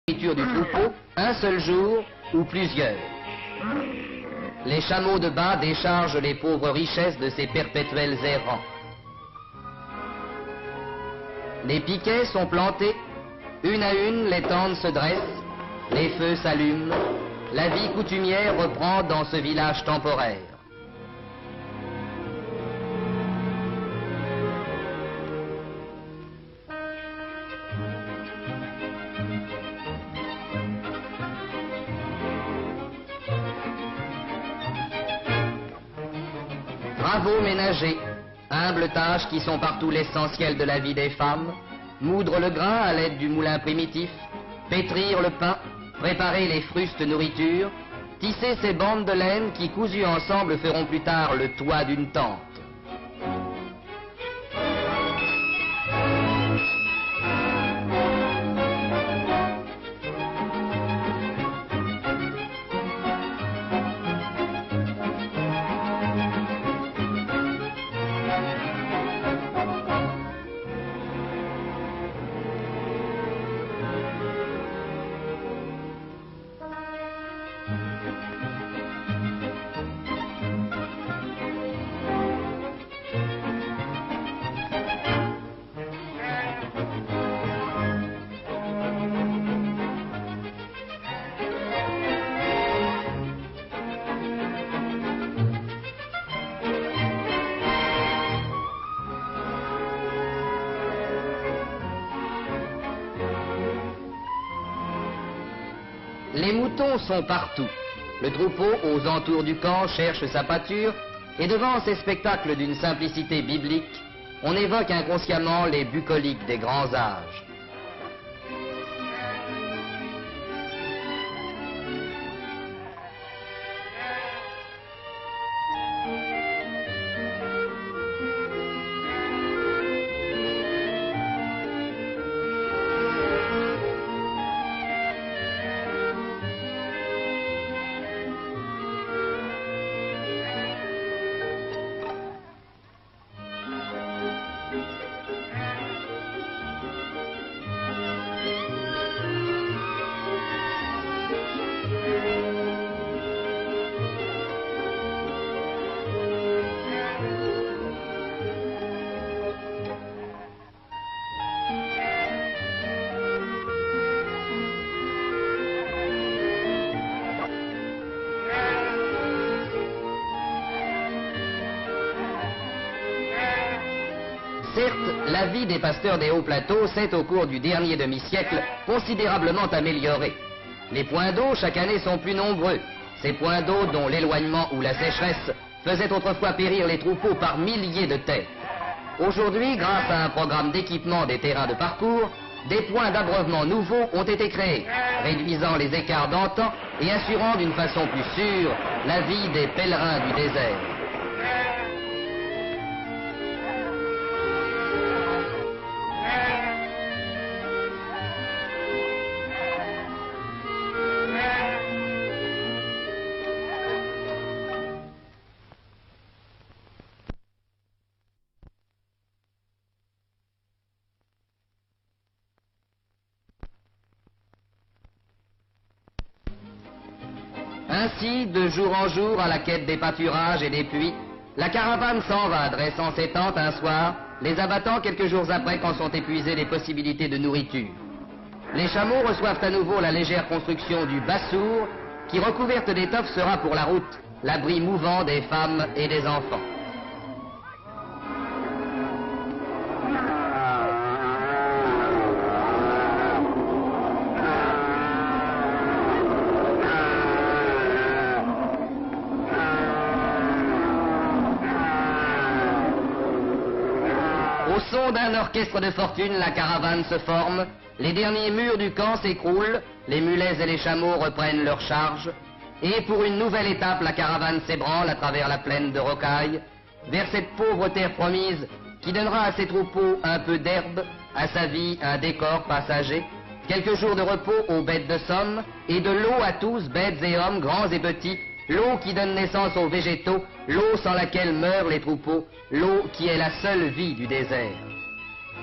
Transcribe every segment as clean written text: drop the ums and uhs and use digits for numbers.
nourriture du troupeau, un seul jour ou plusieurs. Les chameaux de bas déchargent les pauvres richesses de ces perpétuels errants. Les piquets sont plantés, une à une les tentes se dressent, les feux s'allument, la vie coutumière reprend dans ce village temporaire. Travaux ménagers, humbles tâches qui sont partout l'essentiel de la vie des femmes, moudre le grain à l'aide du moulin primitif, pétrir le pain, préparer les frustes nourritures, tisser ces bandes de laine qui, cousues ensemble, feront plus tard le toit d'une tente. Les moutons sont partout. Le troupeau, aux entours du camp, cherche sa pâture, et devant ces spectacles d'une simplicité biblique, on évoque inconsciemment les bucoliques des grands âges. Certes, la vie des pasteurs des hauts plateaux s'est, au cours du dernier demi-siècle, considérablement améliorée. Les points d'eau, chaque année, sont plus nombreux. Ces points d'eau dont l'éloignement ou la sécheresse faisaient autrefois périr les troupeaux par milliers de têtes. Aujourd'hui, grâce à un programme d'équipement des terrains de parcours, des points d'abreuvement nouveaux ont été créés, réduisant les écarts d'antan et assurant d'une façon plus sûre la vie des pèlerins du désert. Ainsi, de jour en jour, à la quête des pâturages et des puits, la caravane s'en va, dressant ses tentes un soir, les abattant quelques jours après quand sont épuisées les possibilités de nourriture. Les chameaux reçoivent à nouveau la légère construction du bassour, qui, recouverte d'étoffe, sera pour la route l'abri mouvant des femmes et des enfants. Au son d'un orchestre de fortune, la caravane se forme, les derniers murs du camp s'écroulent, les mulets et les chameaux reprennent leur charge, et pour une nouvelle étape, la caravane s'ébranle à travers la plaine de rocailles, vers cette pauvre terre promise qui donnera à ses troupeaux un peu d'herbe, à sa vie un décor passager, quelques jours de repos aux bêtes de somme, et de l'eau à tous, bêtes et hommes, grands et petits, l'eau qui donne naissance aux végétaux, l'eau sans laquelle meurent les troupeaux, l'eau qui est la seule vie du désert.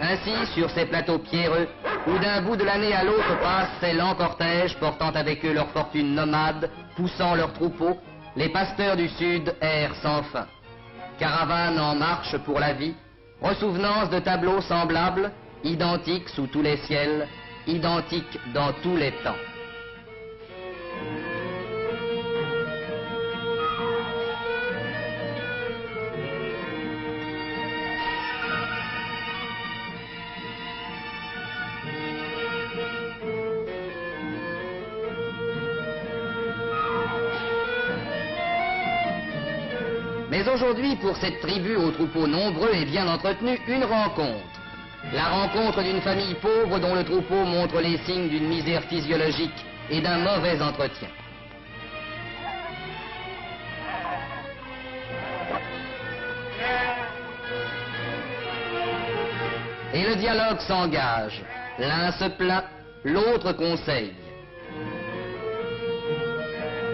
Ainsi, sur ces plateaux pierreux, où d'un bout de l'année à l'autre passent ces lents cortèges portant avec eux leur fortune nomade, poussant leurs troupeaux, les pasteurs du Sud errent sans fin. Caravane en marche pour la vie, ressouvenance de tableaux semblables, identiques sous tous les ciels, identiques dans tous les temps. Mais aujourd'hui, pour cette tribu aux troupeaux nombreux et bien entretenus, une rencontre. La rencontre d'une famille pauvre dont le troupeau montre les signes d'une misère physiologique et d'un mauvais entretien. Et le dialogue s'engage. L'un se plaint, l'autre conseille.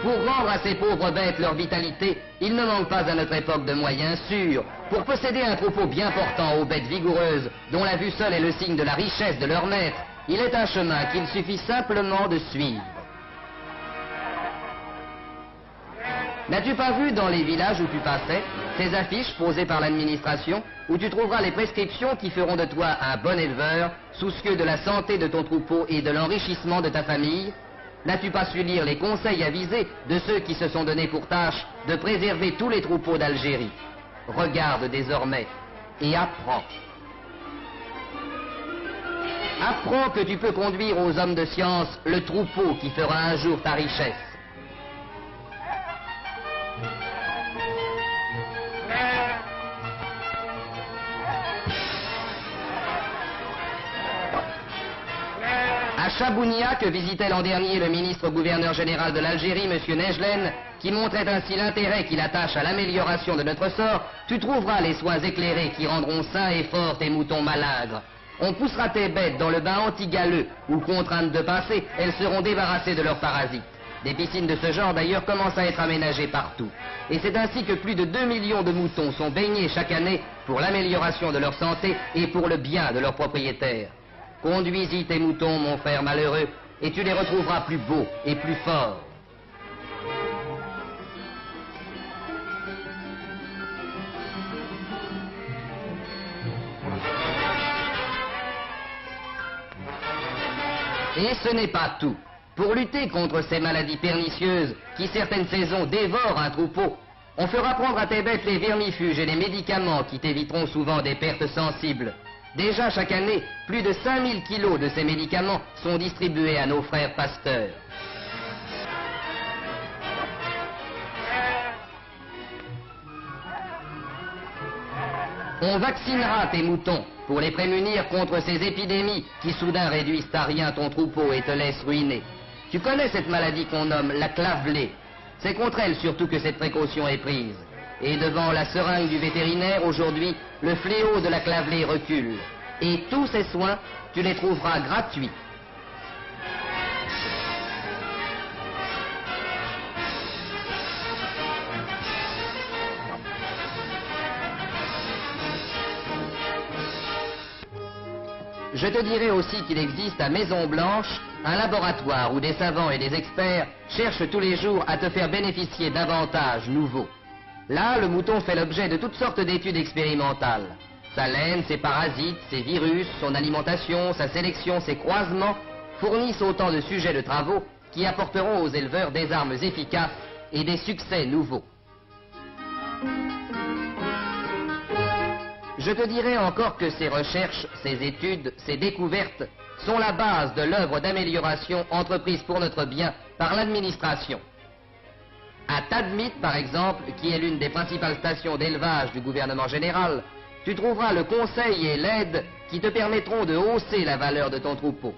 Pour rendre à ces pauvres bêtes leur vitalité, il ne manque pas à notre époque de moyens sûrs. Pour posséder un troupeau bien portant aux bêtes vigoureuses, dont la vue seule est le signe de la richesse de leur maître, il est un chemin qu'il suffit simplement de suivre. N'as-tu pas vu dans les villages où tu passais ces affiches posées par l'administration où tu trouveras les prescriptions qui feront de toi un bon éleveur, soucieux de la santé de ton troupeau et de l'enrichissement de ta famille? N'as-tu pas su lire les conseils avisés de ceux qui se sont donnés pour tâche de préserver tous les troupeaux d'Algérie? Regarde désormais et apprends. Apprends que tu peux conduire aux hommes de science le troupeau qui fera un jour ta richesse. À Chabounia, que visitait l'an dernier le ministre-gouverneur général de l'Algérie, M. Nejlen, qui montrait ainsi l'intérêt qu'il attache à l'amélioration de notre sort, tu trouveras les soins éclairés qui rendront sains et forts tes moutons malingres. On poussera tes bêtes dans le bain anti-galeux, où, contraintes de passer, elles seront débarrassées de leurs parasites. Des piscines de ce genre, d'ailleurs, commencent à être aménagées partout. Et c'est ainsi que plus de 2 millions de moutons sont baignés chaque année pour l'amélioration de leur santé et pour le bien de leurs propriétaires. Conduis-y tes moutons, mon frère malheureux, et tu les retrouveras plus beaux et plus forts. Et ce n'est pas tout. Pour lutter contre ces maladies pernicieuses qui certaines saisons dévorent un troupeau, on fera prendre à tes bêtes les vermifuges et les médicaments qui t'éviteront souvent des pertes sensibles. Déjà chaque année, plus de 5000 kilos de ces médicaments sont distribués à nos frères pasteurs. On vaccinera tes moutons pour les prémunir contre ces épidémies qui soudain réduisent à rien ton troupeau et te laissent ruiner. Tu connais cette maladie qu'on nomme la clavelée. C'est contre elle surtout que cette précaution est prise. Et devant la seringue du vétérinaire, aujourd'hui, le fléau de la clavelée recule. Et tous ces soins, tu les trouveras gratuits. Je te dirai aussi qu'il existe à Maison Blanche un laboratoire où des savants et des experts cherchent tous les jours à te faire bénéficier d'avantages nouveaux. Là, le mouton fait l'objet de toutes sortes d'études expérimentales. Sa laine, ses parasites, ses virus, son alimentation, sa sélection, ses croisements fournissent autant de sujets de travaux qui apporteront aux éleveurs des armes efficaces et des succès nouveaux. Je te dirai encore que ces recherches, ces études, ces découvertes sont la base de l'œuvre d'amélioration entreprise pour notre bien par l'administration. À Tadmit, par exemple, qui est l'une des principales stations d'élevage du gouvernement général, tu trouveras le conseil et l'aide qui te permettront de hausser la valeur de ton troupeau.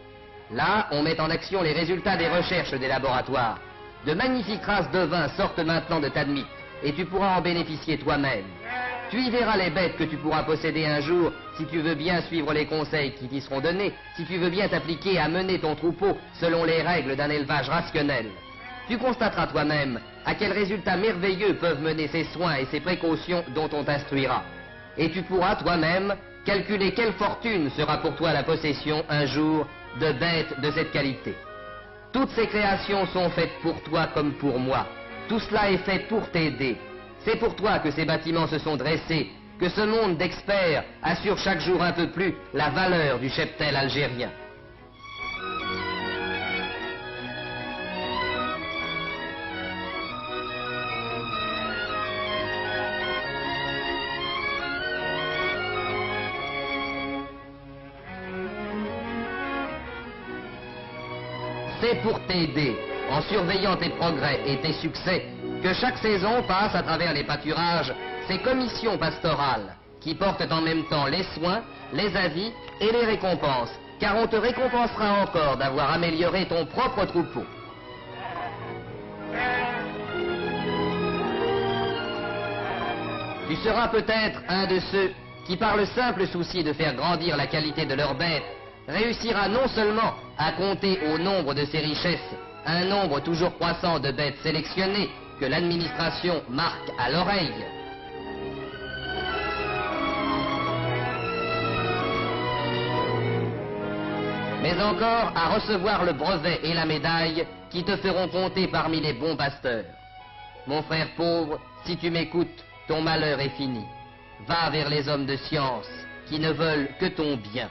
Là, on met en action les résultats des recherches des laboratoires. De magnifiques races de vins sortent maintenant de Tadmit, et tu pourras en bénéficier toi-même. Tu y verras les bêtes que tu pourras posséder un jour si tu veux bien suivre les conseils qui t'y seront donnés, si tu veux bien t'appliquer à mener ton troupeau selon les règles d'un élevage rationnel. Tu constateras toi-même à quels résultats merveilleux peuvent mener ces soins et ces précautions dont on t'instruira. Et tu pourras toi-même calculer quelle fortune sera pour toi la possession un jour de bêtes de cette qualité. Toutes ces créations sont faites pour toi comme pour moi. Tout cela est fait pour t'aider. C'est pour toi que ces bâtiments se sont dressés, que ce monde d'experts assure chaque jour un peu plus la valeur du cheptel algérien. C'est pour t'aider, en surveillant tes progrès et tes succès, que chaque saison passe à travers les pâturages ces commissions pastorales qui portent en même temps les soins, les avis et les récompenses, car on te récompensera encore d'avoir amélioré ton propre troupeau. Tu seras peut-être un de ceux qui, par le simple souci de faire grandir la qualité de leurs bêtes, réussira non seulement à compter au nombre de ses richesses un nombre toujours croissant de bêtes sélectionnées que l'administration marque à l'oreille, mais encore à recevoir le brevet et la médaille qui te feront compter parmi les bons pasteurs. Mon frère pauvre, si tu m'écoutes, ton malheur est fini. Va vers les hommes de science qui ne veulent que ton bien.